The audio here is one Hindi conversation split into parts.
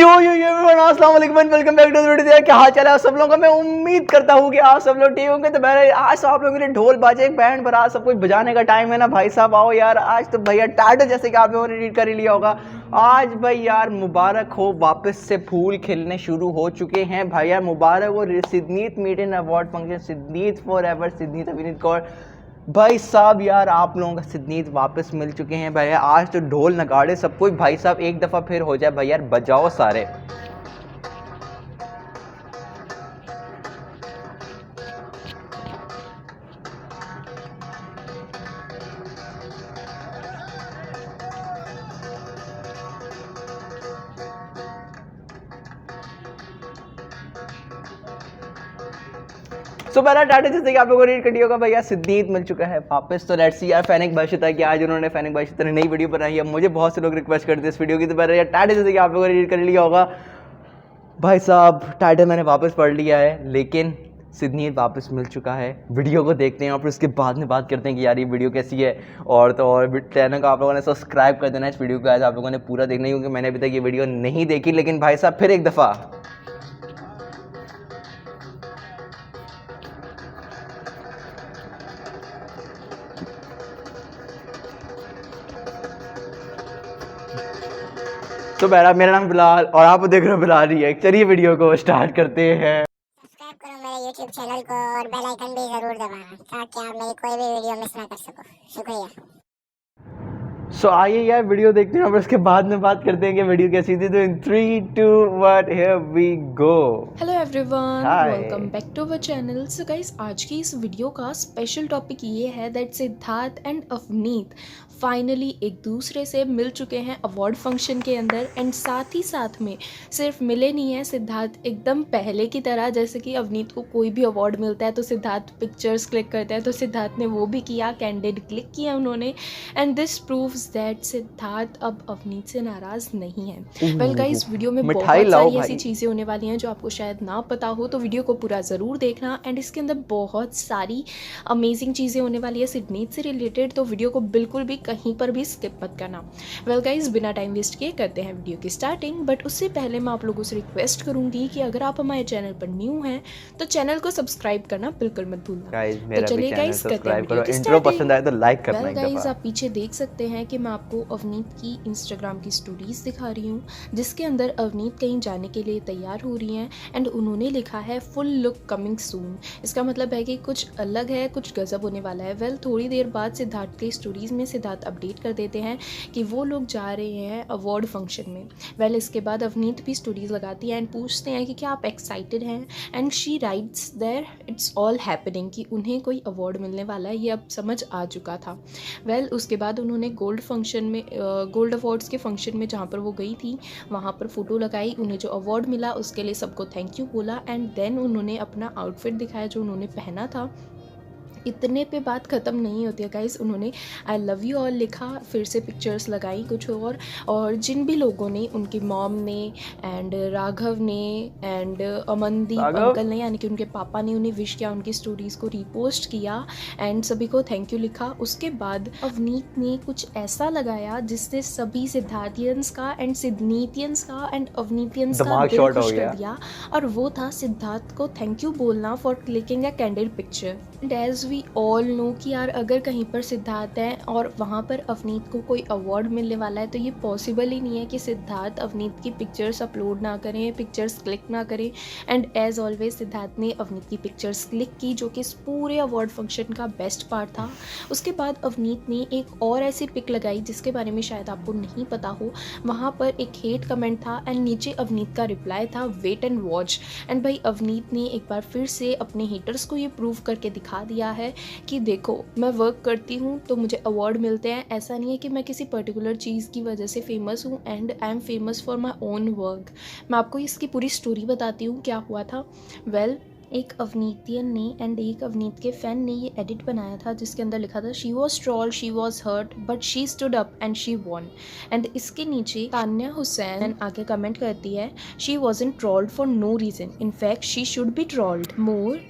अस्सलाम वालेकुम and welcome back to the video. क्या हाल चाल है आप सब लोगों का। मैं उम्मीद करता हूँ कि आप सब लोग ठीक होंगे। तो मेरे आज तो आप लोगों के लिए ढोल बाजे बैंड बारात सब कुछ बजाने का टाइम है ना भाई साहब। आओ यार, आज तो भैया टाटा जैसे कि आप लोगों ने रीड कर ही लिया होगा। आज भाई यार मुबारक हो, वापस से फूल खिलने शुरू हो चुके हैं भाई यार। मुबारक हो Siddhneet median award function, Siddhneet for ever, Siddhneet Avineet Kaur भाई साहब। यार आप लोगों का सिद्धनीत वापस मिल चुके हैं भाई। आज तो ढोल नगाड़े सब कुछ भाई साहब एक दफ़ा फिर हो जाए भाई यार, बजाओ सारे। सो मेरा टाटा जैसे कि आप लोगों को रीड कर दिया होगा भैया, सिद्धनीत मिल चुका है वापस। तो लेट्स सी यार फैनिक बाशिता कि आज उन्होंने फैनिक बाशिता ने नई वीडियो बनाई है। मुझे बहुत से लोग रिक्वेस्ट करते हैं इस वीडियो की। तो मेरा यार टाटा जैसे कि आप लोगों ने रीड कर लिया होगा भाई साहब, टाइटल मैंने वापस पढ़ लिया है, लेकिन सिद्धनीत वापस मिल चुका है। वीडियो को देखते हैं और फिर उसके बाद में बात करते हैं कि यार ये वीडियो कैसी है। और तो और चैनल को आप लोगों ने सब्सक्राइब कर देना इस वीडियो को। आज आप लोगों ने पूरा देखना है क्योंकि मैंने अभी तक ये वीडियो नहीं देखी। लेकिन भाई साहब फिर एक दफ़ा तो मेरा नाम बिलाल और आप देख रहे हो बिलाल रिएक्ट। चलिए वीडियो को स्टार्ट करते हैं। सब्सक्राइब करो मेरे YouTube चैनल को और बेल आइकन भी जरूर दबाना ताकि आप मेरी कोई भी वीडियो मिस ना कर सको। शुक्रिया। सो आइए यार वीडियो देखते हैं और उसके बाद में बात करते हैं कि वीडियो कैसी थी। तो in 3, 2, 1 here we go. Hello everyone, Hi. Welcome back to our channel. So guys, आज की इस वीडियो का स्पेशल टॉपिक ये है that Siddharth and Avneet finally एक दूसरे से मिल चुके हैं अवार्ड फंक्शन के अंदर। एंड साथ ही साथ में सिर्फ मिले नहीं है सिद्धार्थ एकदम पहले की तरह, जैसे कि अवनीत को कोई भी अवार्ड मिलता है तो सिद्धार्थ पिक्चर्स क्लिक करता है, तो सिद्धार्थ ने वो भी किया, कैंडिड क्लिक किया उन्होंने। And this proves that Siddharth अब अवनीत से नाराज़ नहीं है। वेल गाइस, वीडियो में बहुत सारी ऐसी चीज़ें होने वाली हैं जो आपको शायद ना पता हो, तो वीडियो को पूरा ज़रूर देखना। एंड इसके अंदर बहुत सारी अमेजिंग चीज़ें होने वाली है सिद्धनीत से रिलेटेड, तो वीडियो को बिल्कुल भी कहीं पर भी स्किप मत करना। वेल गाइस, बिना टाइम वेस्ट किए करते हैं वीडियो की स्टार्टिंग। बट उससे पहले मैं आप लोगों से रिक्वेस्ट करूंगी कि अगर आप हमारे चैनल पर न्यू हैं तो चैनल को सब्सक्राइब करना बिल्कुल मत भूलना। तो चलिए गाइस, करते हैं वीडियो की इंट्रो पसंद आए तो लाइक करना। वेल गाइस, आप पीछे देख सकते हैं कि मैं आपको अवनीत की इंस्टाग्राम की स्टोरीज दिखा रही हूँ, जिसके अंदर अवनीत कहीं जाने के लिए तैयार हो रही हैं। एंड उन्होंने लिखा है फुल लुक कमिंग सून। इसका मतलब है कि कुछ अलग है, कुछ गजब होने वाला है। वेल, थोड़ी देर बाद सिद्धार्थ के स्टोरीज में सिद्धार्थ अपडेट कर देते हैं कि वो लोग जा रहे हैं अवार्ड फंक्शन में। वेल, इसके बाद अवनीत भी स्टोरीज लगाती है एंड पूछते हैं कि क्या आप एक्साइटेड हैं। And she writes there it's all happening, कि उन्हें कोई अवार्ड मिलने वाला है, ये अब समझ आ चुका था। वेल, उसके बाद उन्होंने गोल्ड फंक्शन में, गोल्ड अवार्ड्स के फंक्शन में जहाँ पर वो गई थी वहाँ पर फ़ोटो लगाई, उन्हें जो अवार्ड मिला उसके लिए सबको थैंक यू बोला। एंड देन उन्होंने अपना आउटफिट दिखाया जो उन्होंने पहना था। इतने पे बात ख़त्म नहीं होती है गाइस, उन्होंने आई लव यू ऑल लिखा, फिर से पिक्चर्स लगाई कुछ और जिन भी लोगों ने, उनकी मॉम ने एंड राघव ने एंड अमनदीप अंकल ने, यानी कि उनके पापा ने उन्हें विश किया, उनकी स्टोरीज़ को रीपोस्ट किया एंड सभी को थैंक यू लिखा। उसके बाद अवनीत ने कुछ ऐसा लगाया जिससे सभी सिद्धार्थियंस का एंड सिद्धनीतियंस का एंड अवनीतियंस का दिल खुश कर दिया, और वो था सिद्धार्थ को थैंक यू बोलना for clicking a candid picture. And as we all know कि यार अगर कहीं पर सिद्धार्थ है और वहाँ पर अवनीत को कोई अवार्ड मिलने वाला है तो ये पॉसिबल ही नहीं है कि सिद्धार्थ अवनीत की पिक्चर्स अपलोड ना करें, पिक्चर्स क्लिक ना करें। एंड एज ऑलवेज सिद्धार्थ ने अवनीत की पिक्चर्स क्लिक की, जो कि इस पूरे अवार्ड फंक्शन का बेस्ट पार्ट था। उसके बाद अवनीत ने एक और ऐसी पिक लगाई जिसके बारे में शायद आपको नहीं पता हो। वहाँ पर एक हेट कमेंट था एंड नीचे अवनीत का रिप्लाई था वेट एंड वॉच। एंड भाई अवनीत ने एक बार फिर से अपने हेटर्स को ये प्रूव करके दिखा दिया है कि देखो, मैं वर्क करती हूँ तो मुझे अवार्ड मिलते हैं। ऐसा नहीं है कि मैं किसी पर्टिकुलर चीज़ की वजह से फेमस हूँ, and I am famous for my own work. मैं आपको इसकी पूरी स्टोरी बताती हूँ क्या हुआ था। वेल, एक अवनीतियन ने एंड एक अवनीत के फ़ैन ने ये एडिट बनाया था जिसके अंदर लिखा था she was troll, she was hurt but she stood up and she won. And इसके नीचे तान्या हुसैन आगे कमेंट करती है she wasn't trolled for no reason, in fact she should be trolled more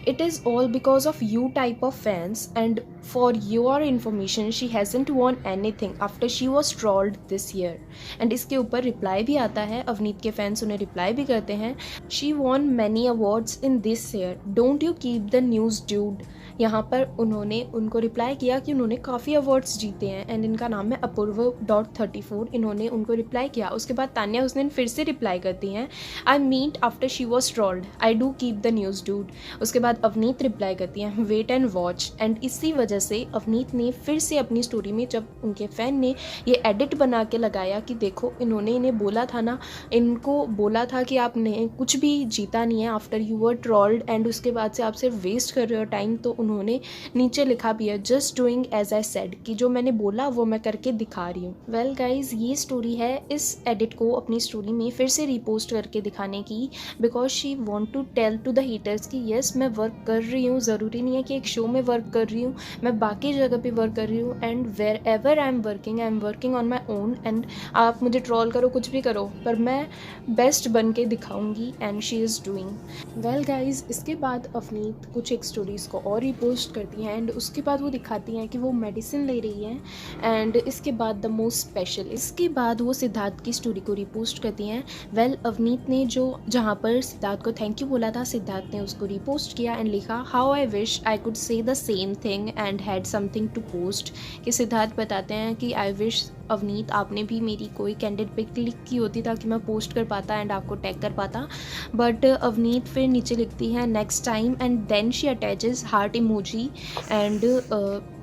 It is all because of you type of fans, and for your information she hasn't won anything after she was trolled this year. And इसके ऊपर रिप्लाई भी आता है, अवनीत के फैंस उन्हें रिप्लाई भी करते हैं, she von many awards in this year, don't you keep the news dude. यहाँ पर उन्होंने उनको रिप्लाई किया कि उन्होंने काफ़ी अवार्ड्स जीते हैं, एंड इनका नाम है अपूर्व.34। इन्होंने उनको रिप्लाई किया। उसके बाद तान्या हुसैन फिर से रिप्लाई करती हैं, I meet after she was trolled, I do keep the news dude. उसके बाद अवनीत रिप्लाई करती हैं, वेट एंड वॉच। एंड इसी वजह से अवनीत ने फिर से अपनी स्टोरी में, जब उनके फ़ैन ने ये एडिट बना के लगाया कि देखो इन्होंने इन्हें बोला था ना, इनको बोला था कि आपने कुछ भी जीता नहीं है after you were trolled, and उसके बाद से आप सिर्फ वेस्ट कर रहे हो टाइम, तो उन्होंने नीचे लिखा भी है, just doing as I said, कि जो मैंने बोला वो मैं करके दिखा रही हूँ। वेल गाइज, ये स्टोरी है इस एडिट को अपनी स्टोरी में फिर से रिपोस्ट करके दिखाने की, because she want to tell to the haters कि येस मैं वर्क कर रही हूँ, ज़रूरी नहीं है कि एक शो में वर्क कर रही हूँ, मैं बाकी जगह पे वर्क कर रही हूँ, and wherever I am working on my own, and आप मुझे ट्रोल करो, कुछ भी करो, पर मैं बेस्ट बन के दिखाऊँगी, and she is doing well guys. इसके बाद अवनीत कुछ एक स्टोरीज़ को और रिपोस्ट करती हैं, एंड उसके बाद वो दिखाती हैं कि वो मेडिसिन ले रही हैं, एंड इसके बाद द मोस्ट स्पेशल, इसके बाद वो सिद्धार्थ की स्टोरी को रिपोस्ट करती हैं। वेल अवनीत ने जो जहाँ पर सिद्धार्थ को थैंक यू बोला था, सिद्धार्थ ने उसको रिपोस्ट किया एंड लिखा, how I wish I could say the same thing and had something to post. कि सिद्धार्थ बताते हैं कि आई विश अवनीत आपने भी मेरी कोई कैंडिड पिक क्लिक की होती ताकि मैं पोस्ट कर पाता एंड आपको टैग कर पाता, बट अवनीत फिर नीचे लिखती है next time, and then she attaches heart emoji, and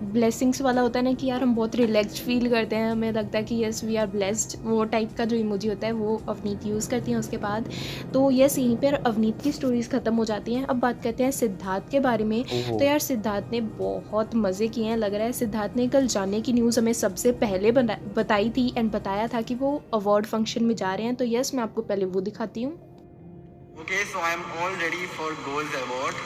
blessings वाला होता है ना कि यार हम बहुत रिलैक्स्ड फील करते हैं, हमें लगता है कि येस वी आर ब्लेस्ड, वो टाइप का जो इमोजी होता है वो अवनीत यूज़ करती हैं उसके बाद। तो येस, यहीं पर अवनीत की स्टोरीज़ ख़त्म हो जाती हैं। अब बात करते हैं सिद्धार्थ के बारे में। तो यार सिद्धार्थ ने बहुत मज़े किए हैं, लग रहा है सिद्धार्थ ने कल जाने की न्यूज़ हमें सबसे पहले बताई थी एंड बताया था कि वो अवार्ड फंक्शन में जा रहे हैं। तो यस, मैं आपको पहले वो दिखाती हूँ। Okay, so I'm all ready for Goals Award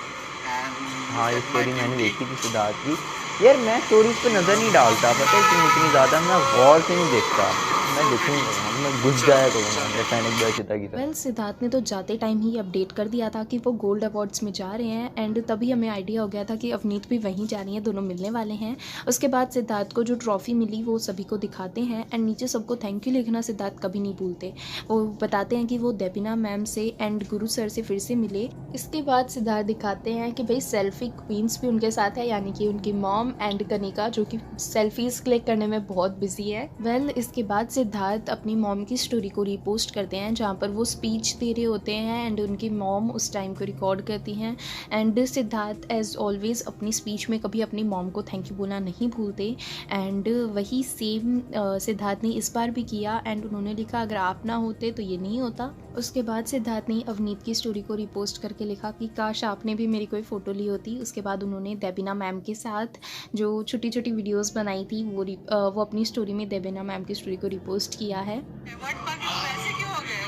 and हाँ, ये स्टोरी मैंने देखी थी सिद्धार्थ की। यार मैं स्टोरीज पे नज़र नहीं डालता, पता है क्यों, इतनी ज़्यादा मैं गौर से नहीं देखता, मैं देखूँगा, मैं घुस जाया करूँगा मेरे फैन एक चिता की तरह। वेल सिद्धार्थ ने तो जाते टाइम ही अपडेट कर दिया था कि वो गोल्ड अवार्ड्स में जा रहे हैं, एंड तभी हमें आइडिया हो गया था कि अवनीत भी वहीं जा रही हैं, दोनों मिलने वाले हैं। उसके बाद सिद्धार्थ को जो ट्रॉफ़ी मिली वो सभी को दिखाते हैं, एंड नीचे सबको थैंक यू लिखना सिद्धार्थ कभी नहीं भूलते। वो बताते हैं कि वो देबिना मैम से एंड गुरु सर से फिर से मिले। इसके बाद सिद्धार्थ दिखाते हैं कि भाई सेल्फी क्वींस भी उनके साथ है, यानी कि उनकी मॉम एंड कनिका, जो कि सेल्फीज क्लिक करने में बहुत बिजी है। वेल इसके बाद सिद्धार्थ अपनी मॉम की स्टोरी को रीपोस्ट करते हैं, जहाँ पर वो स्पीच दे रहे होते हैं एंड उनकी मॉम उस टाइम को रिकॉर्ड करती हैं। एंड सिद्धार्थ एज ऑलवेज अपनी स्पीच में कभी अपनी मॉम को थैंक यू बोलना नहीं भूलते, एंड वही सेम सिद्धार्थ ने इस बार भी किया, एंड उन्होंने लिखा अगर आप ना होते तो ये नहीं होता। उसके बाद सिद्धार्थ ने अवनीत की स्टोरी को रिपोस्ट करके लिखा कि काश आपने भी मेरी कोई फ़ोटो ली होती। उसके बाद उन्होंने देबिना मैम के साथ जो छोटी छोटी वीडियोस बनाई थी वो अपनी स्टोरी में देबिना मैम की स्टोरी को रिपोस्ट किया है। अवार्ड पाके पैसे क्यों हो गए?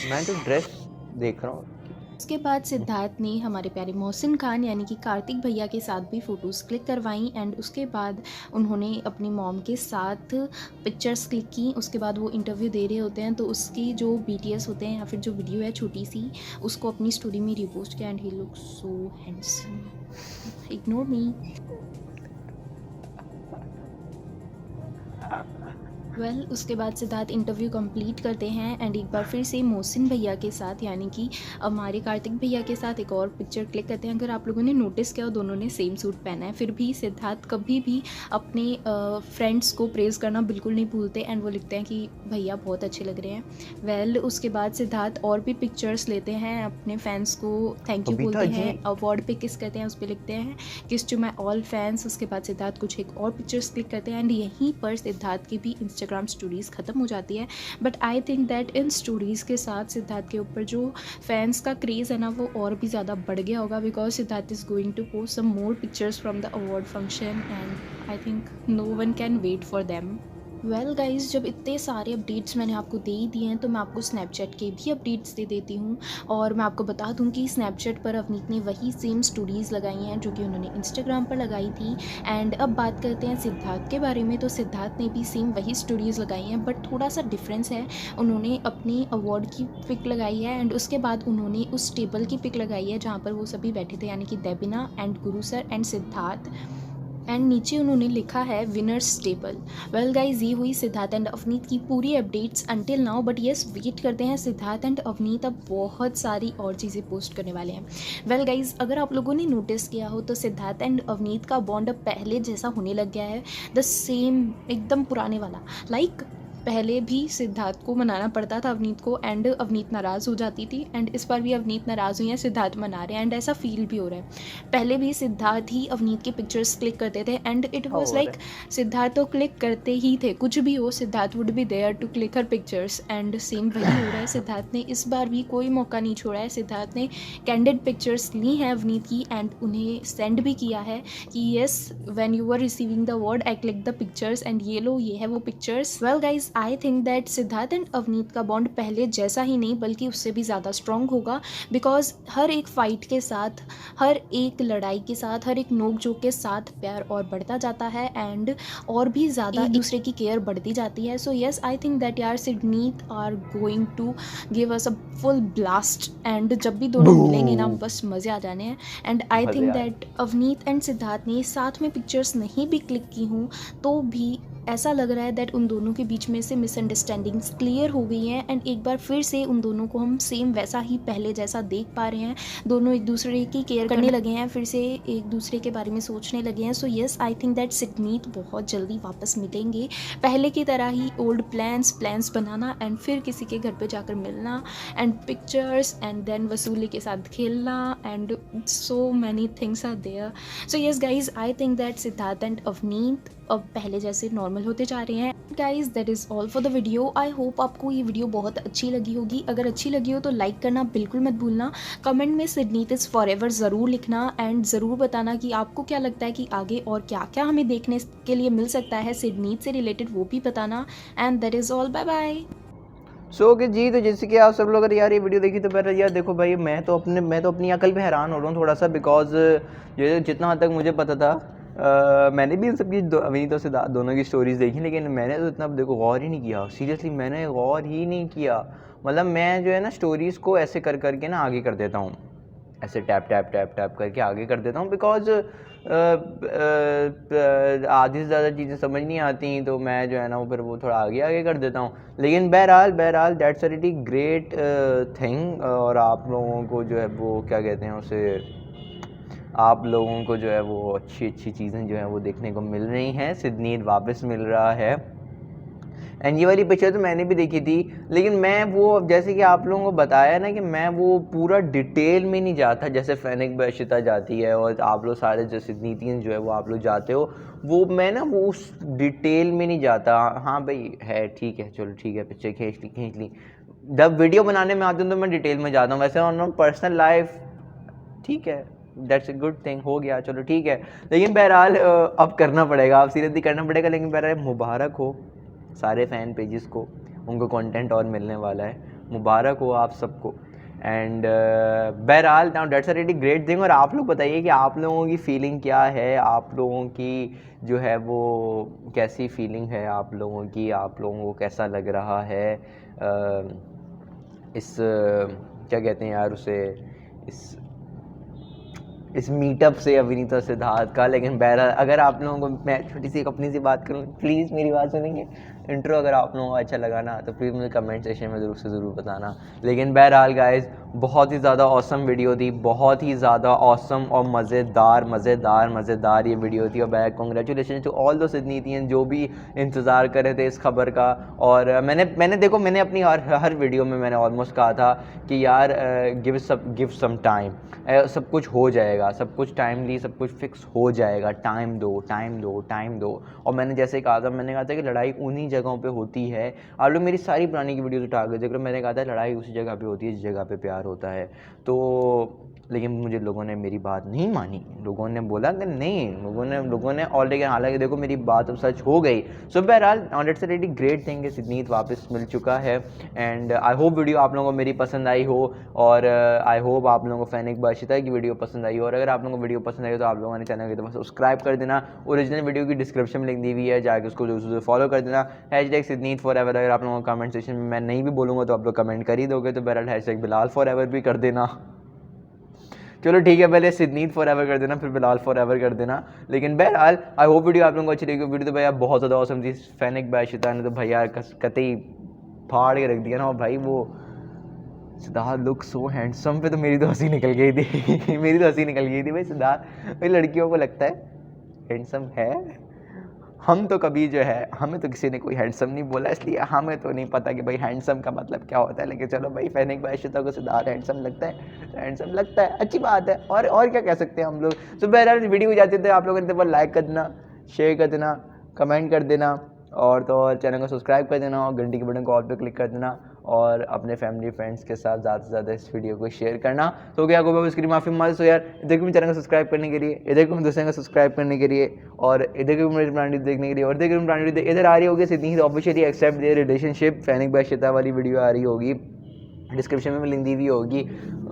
मैं तो ड्रेस देख रहा हूँ। उसके बाद सिद्धार्थ ने हमारे प्यारे मोहसिन खान यानी कि कार्तिक भैया के साथ भी फ़ोटोज़ क्लिक करवाई, एंड उसके बाद उन्होंने अपनी मॉम के साथ पिक्चर्स क्लिक की। उसके बाद वो इंटरव्यू दे रहे होते हैं, तो उसकी जो BTS होते हैं या फिर जो वीडियो है छोटी सी, उसको अपनी स्टोरी में रिपोस्ट किया, and he look so handsome, ignore me. Well उसके बाद सिद्धार्थ इंटरव्यू कंप्लीट करते हैं, एंड एक बार फिर से मोहसिन भैया के साथ यानी कि हमारे कार्तिक भैया के साथ एक और पिक्चर क्लिक करते हैं। अगर आप लोगों ने नोटिस किया, दोनों ने सेम सूट पहना है, फिर भी सिद्धार्थ कभी भी अपने फ्रेंड्स को प्रेज़ करना बिल्कुल नहीं भूलते, एंड वो लिखते हैं कि भैया बहुत अच्छे लग रहे हैं। वेल उसके बाद सिद्धार्थ और भी पिक्चर्स लेते हैं, अपने फैंस को थैंक यू बोलते हैं, अवार्ड पे किस करते हैं उस पर लिखते हैं किस टू माई ऑल फैंस। उसके बाद सिद्धार्थ कुछ एक और पिक्चर्स क्लिक करते हैं, एंड यहीं पर सिद्धार्थ की भी इंस्टाग्राम स्टोरीज़ ख़त्म हो जाती है। But I think that in stories के साथ सिद्धार्थ के ऊपर जो फैंस का क्रेज़ है ना, वो और भी ज़्यादा बढ़ गया होगा, because Siddharth is going to post some more pictures from the award function, and I think no one can wait for them. Well guys, जब इतने सारे अपडेट्स मैंने आपको दे ही दिए हैं तो मैं आपको स्नैपचैट के भी अपडेट्स दे देती हूँ। और मैं आपको बता दूँ कि स्नैपचैट पर अवनीत ने वही सेम स्टोरीज़ लगाई हैं जो कि उन्होंने इंस्टाग्राम पर लगाई थी। एंड अब बात करते हैं सिद्धार्थ के बारे में। तो सिद्धार्थ ने भी सेम वही स्टोरीज़ लगाई हैं, बट थोड़ा सा डिफरेंस है। उन्होंने अपनी अवार्ड की पिक लगाई है एंड उसके बाद उन्होंने उस टेबल की पिक लगाई है जहाँ पर वो सभी बैठे थे, यानी कि Debina and Guru sir and Siddharth. And नीचे उन्होंने लिखा है विनर्स टेबल। वेल गाइज, ये हुई सिद्धार्थ एंड अवनीत की पूरी updates until now. But yes, wait करते हैं, सिद्धार्थ एंड अवनीत अब बहुत सारी और चीज़ें पोस्ट करने वाले हैं। वेल गाइज, अगर आप लोगों ने नोटिस किया हो तो सिद्धार्थ एंड अवनीत का बॉन्ड अब पहले जैसा होने लग गया है। द सेम, एकदम पुराने वाला। लाइक पहले भी सिद्धार्थ को मनाना पड़ता था अवनीत को एंड अवनीत नाराज़ हो जाती थी, एंड इस बार भी अवनीत नाराज़ हुई हैं, सिद्धार्थ मना रहे हैं एंड ऐसा फील भी हो रहा है। पहले भी सिद्धार्थ ही अवनीत की पिक्चर्स क्लिक करते थे एंड इट वाज और लाइक सिद्धार्थ तो क्लिक करते ही थे, कुछ भी हो Siddharth would be there to click her pictures. And same वही हो रहा है, सिद्धार्थ ने इस बार भी कोई मौका नहीं छोड़ा है। सिद्धार्थ ने कैंडिड पिक्चर्स ली हैं अवनीत की एंड उन्हें सेंड भी किया है कि yes, when you were receiving the award I click the pictures and ये लो, ये है वो pictures. Well guys, I think that Siddharth and Avneet का बॉन्ड पहले जैसा ही नहीं बल्कि उससे भी ज़्यादा स्ट्रॉन्ग होगा, बिकॉज हर एक फाइट के साथ, हर एक लड़ाई के साथ, हर एक नोक झोंक के साथ प्यार और बढ़ता जाता है एंड और भी ज़्यादा एक दूसरे की केयर बढ़ती जाती है। So yes, I think that यार Sidneet are going to give us a full blast and जब भी दोनों मिलेंगे ना, बस मज़े आ जाने हैं। एंड आई मज़े थिंक आ दैट अवनीत एंड सिद्धार्थ ने साथ में पिक्चर्स नहीं भी क्लिक की हूँ तो भी ऐसा लग रहा है दैट उन दोनों के बीच में से मिसअंडरस्टैंडिंग्स क्लियर हो गई हैं एंड एक बार फिर से उन दोनों को हम सेम वैसा ही पहले जैसा देख पा रहे हैं। दोनों एक दूसरे की केयर करने लगे हैं, फिर से एक दूसरे के बारे में सोचने लगे हैं। So yes, I think that Sidneet बहुत जल्दी वापस मिलेंगे, पहले की तरह ही ओल्ड प्लान्स बनाना एंड फिर किसी के घर पे जाकर मिलना एंड पिक्चर्स एंड देन वसूली के साथ खेलना and so many things are there. So yes guys, I think that Siddharth and Avneet अब पहले जैसे नॉर्मल होते जा रहे हैं। Guys, that is all for the video. I hope आपको ये वीडियो बहुत अच्छी लगी होगी। अगर अच्छी लगी हो तो लाइक करना बिल्कुल मत भूलना। कमेंट में सिडनीत इज़ फॉर एवर ज़रूर लिखना एंड ज़रूर बताना कि आपको क्या लगता है कि आगे और क्या क्या हमें देखने के लिए मिल सकता है सिडनीत से रिलेटेड, वो भी बताना। And that is all, bye bye. So okay जी, तो जैसे कि आप सब लोग अगर यार ये वीडियो देखी तो पहले यार देखो भाई, मैं तो अपनी अकल पे हैरान हो रहा हूँ थोड़ा सा, बिकॉज ये जितना हद तक मुझे पता था, मैंने भी इन सब की अवनीत और सिद्धार्थ दोनों की स्टोरीज़ देखी, लेकिन मैंने तो इतना देखो गौर ही नहीं किया। सीरियसली मैंने गौर ही नहीं किया। मतलब मैं जो है ना स्टोरीज़ को ऐसे कर करके ना आगे कर देता हूँ, ऐसे टैप टैप टैप टैप करके आगे कर देता हूँ, बिकॉज आधी से ज़्यादा चीज़ें समझ नहीं आती, तो मैं जो है ना वो फिर वो थोड़ा आगे आगे कर देता हूँ। लेकिन बहरहाल that's a really great thing. और आप लोगों को जो है वो क्या कहते हैं उसे, आप लोगों को जो है वो अच्छी अच्छी चीज़ें जो है वो देखने को मिल रही हैं। सिडनीत वापस मिल रहा है एंड ये वाली पिक्चर तो मैंने भी देखी थी, लेकिन मैं वो जैसे कि आप लोगों को बताया ना कि मैं वो पूरा डिटेल में नहीं जाता जैसे फैनिक बशिता जाती है और आप लोग सारे जो सिडनीतियन जो है वो आप लोग जाते हो, वो मैं ना वो उस डिटेल में नहीं जाता। हाँ भाई है, ठीक है, चलो ठीक है, पिक्चर खींच ली। जब वीडियो बनाने में आते हैं तो मैं डिटेल में जाता हूँ। वैसे ऑन पर्सनल लाइफ ठीक है, दैट्स अ गुड थिंग, हो गया चलो ठीक है। लेकिन बहरहाल अब करना पड़ेगा, अब सीरियसली करना पड़ेगा। लेकिन बहरहाल मुबारक हो सारे फ़ैन पेजेस को, उनको कंटेंट और मिलने वाला है, मुबारक हो आप सबको। एंड बहरहाल now that's a really great thing. और आप लोग बताइए कि आप लोगों की फ़ीलिंग क्या है, आप लोगों की जो है वो कैसी फ़ीलिंग है आप लोगों की, आप लोगों को कैसा लग रहा है इस क्या कहते हैं यार उसे, इस मीटअप से अविनीत और सिद्धार्थ का। लेकिन बहरहाल अगर आप लोगों को मैं छोटी सी अपनी सी बात करूँ, प्लीज़ मेरी बात सुनेंगे। इंट्रो अगर आप लोगों को अच्छा लगा ना तो प्लीज़ मुझे कमेंट सेक्शन में ज़रूर बताना। लेकिन बहरहाल गाइस, बहुत ही ज़्यादा ऑसम वीडियो थी, बहुत ही ज़्यादा ऑसम और मज़ेदार ये वीडियो थी। और बैक कॉन्ग्रेचुलेशन टू ऑल दो सिडनीतियन जो भी इंतज़ार कर रहे थे इस खबर का। और मैंने देखो, मैंने अपनी हर वीडियो में मैंने ऑलमोस्ट कहा था कि यार गिव सम टाइम, सब कुछ हो जाएगा, सब कुछ टाइमली, सब कुछ फिक्स हो जाएगा, टाइम दो। और मैंने जैसे कहा था, मैंने कहा था कि लड़ाई उन्हीं जगहों पे होती है। आप लोग मेरी सारी पुरानी की वीडियोस उठा के देख लो, मैंने कहा था लड़ाई उसी जगह पे होती है जिस जगह पे प्यार होता है। तो लेकिन मुझे लोगों ने मेरी बात नहीं मानी, लोगों ने बोला कि नहीं, लोगों ने ऑलरेडी, हालांकि देखो मेरी बात अब सच हो गई। सो बहरहाल it's a ready great thing कि सिदनीत वापस मिल चुका है। एंड आई होप वीडियो आप लोगों को मेरी पसंद आई हो, और आई होप आप लोगों को फैनिक बाशिता की वीडियो पसंद आई हो। और अगर आप लोगों को वीडियो पसंद आई हो तो आप लोगों ने चैनल की तरफ सब्सक्राइब कर देना। ओरिजिनल वीडियो की डिस्क्रिप्शन में लिंक दी हुई है, जाके उसको जो फॉलो कर देना। हैशटैग सिदनीत फॉर एवर, अगर आप लोगों को कमेंट सेक्शन में मैं नहीं भी बोलूँगा तो आप लोग कमेंट कर ही दोगे, तो बहरहाल हैशटैग बिलाल फॉर एवर भी कर देना। चलो ठीक है, पहले सिदनीत फॉर एवर कर देना, फिर बिलाल फॉर एवर कर देना। लेकिन बहरहाल आई होप वीडियो आप लोगों को अच्छी लगी। वीडियो तो भैया बहुत ज़्यादा औसम थी। फैनिक बाशिता ने तो भैया कतई फाड़ के रख दिया ना भाई। वो सिद्धार्थ लुक सो हैंडसम पे तो मेरी तो हंसी निकल गई थी मेरी तो हंसी निकल गई थी भाई। सिद्धार्थ भाई लड़कियों को लगता है हैंडसम है, हम तो कभी जो है, हमें तो किसी ने कोई हैंडसम नहीं बोला, इसलिए हमें तो नहीं पता कि भाई हैंडसम का मतलब क्या होता है। लेकिन चलो भाई, फैनिक बाशिता को सिद्धार्थ हैंडसम लगता है तो हैंडसम लगता है, अच्छी बात है। और क्या कह सकते हैं हम लोग। तो बहरहाल वीडियो को जाते थे आप लोगों ने लाइक कर देना, शेयर कर देना, कमेंट कर देना, और तो और चैनल को सब्सक्राइब कर देना, और घंटी के बटन को ऑल पे क्लिक कर देना, और अपने फैमिली फ्रेंड्स के साथ ज़्यादा से ज़्यादा इस वीडियो को शेयर करना। तो क्या को इसके लिए माफ़ी मांगते। तो यार इधर को भी चैनल को सब्सक्राइब करने के लिए, इधर को भी दूसरे को सब्सक्राइब करने के लिए, और इधर को भी मेरी ब्रांडी देखने के लिए, और इधर को ब्रांडी इधर आ रही होगी Sidneet officially accept their relationship, फैनिक बाशिता वाली वीडियो आ रही होगी, डिस्क्रिप्शन में लिंक दी हुई होगी।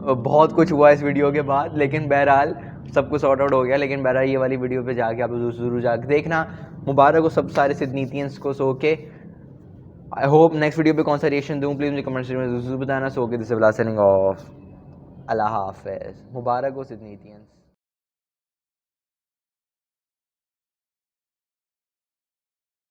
बहुत कुछ हुआ इस वीडियो के बाद, लेकिन बहरहाल सब कुछ सॉर्ट आउट हो गया। लेकिन बहरहाल ये वाली वीडियो पे जाके आप ज़रूर जाके देखना। मुबारक हो सब सारे सिदनीतियंस को। सो के आई होप नेक्स्ट वीडियो पे कौन सा रिएक्शन दूँ, प्लीज़ मुझे कमेंट सेक्शन में ज़रूर बताना। सो के this is Bilal signing off. अल्लाह हाफ़िज़। मुबारक हो सिदनीतियंस।